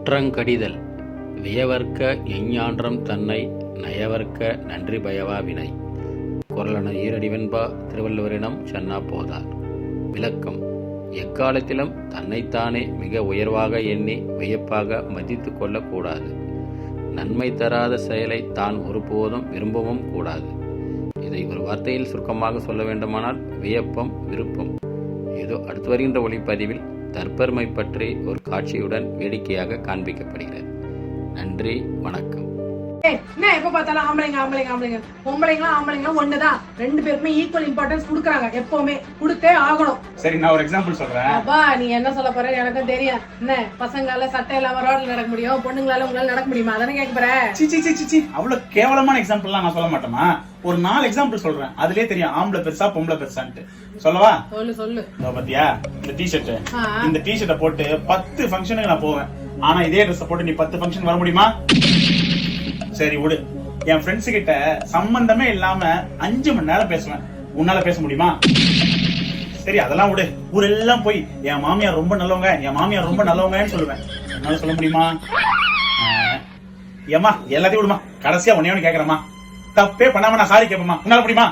குற்றங்கடிதல் வியவர்க்க எஞ்ஞான்றம் தன்னை நயவர்க்க நன்றி பயவா வினை. குறளன ஈரடிவென்பா திருவள்ளுவரிடம் சென்னா போதார். விளக்கம்: எக்காலத்திலும் தன்னைத்தானே மிக உயர்வாக எண்ணி வியப்பாக மதித்து கொள்ளக்கூடாது. நன்மை தராத செயலை தான் ஒருபோதும் விரும்பவும் கூடாது. இதை ஒரு வார்த்தையில் சுருக்கமாக சொல்ல வேண்டுமானால் வியப்பம், விருப்பம். ஏதோ அடுத்து வருகின்ற ஒளிப்பதிவில் தற்பெருமை பற்றி ஒரு காட்சியுடன் வேடிக்கையாக காண்பிக்கப்படுகிறது. நன்றி, வணக்கம். என்ன எப்ப பார்த்தாலும் ஆம்பளைங்களும் ஒண்ணுதான். ரெண்டு பேருமே ஈக்குவல் இம்பார்ட்டன்ஸ் கொடுக்குறாங்க. எப்பவுமே கொடுத்தே ஆகணும். சரி, நான் ஒரு எக்ஸாம்பிள் சொல்றேன். அப்பா, நீ என்ன சொல்ல போற எனக்கும் தெரியும். என்ன பசங்களால சட்டை இல்லாம ரோட்ல நடக்க முடியும், பொண்ணுங்களால உங்களால நடக்க முடியுமா? அதானே கேட்க போற. அவ்வளவு கேவலமான எக்ஸாம்பிள்லாம் நான் சொல்ல மாட்டேமா. ஒரு 4 எக்ஸாம்பிள் சொல்றேன். அதுலயே தெரியும் ஆம்பளை பெருசா பொம்பளை பெருசான்ட்டு. சொல்லவா? சொல்லு. பாத்தியா இந்த டிஷர்ட், இந்த டிஷர்ட்டை போட்டு 10 ஃபங்க்ஷனுக்கு நான் போவேன். ஆனா இதே ட்ரெஸ் போட்டு நீ 10 ஃபங்க்ஷன் வர முடியுமா? சரி விடு. என் ஃப்ரெண்ட்ஸ் கிட்ட சம்பந்தமே இல்லாம 5 மணி நேரம் பேசுவேன். உன்னால பேச முடியுமா? சரி, அதெல்லாம் விடு. ஊரெல்லாம் போய் என் மாமியார் ரொம்ப நல்லவங்க, என் மாமியார் ரொம்ப நல்லவங்கன்னு சொல்லுவேன். என்னால சொல்ல முடியுமா? ஏமா எல்லாத்தையும் விடுமா. கடைசியா ஒன்னே ஒண்ணு கேக்குறேமா. தப்பே பண்ணாம நான் சாரி கேப்பமா. உன்னால முடியுமா?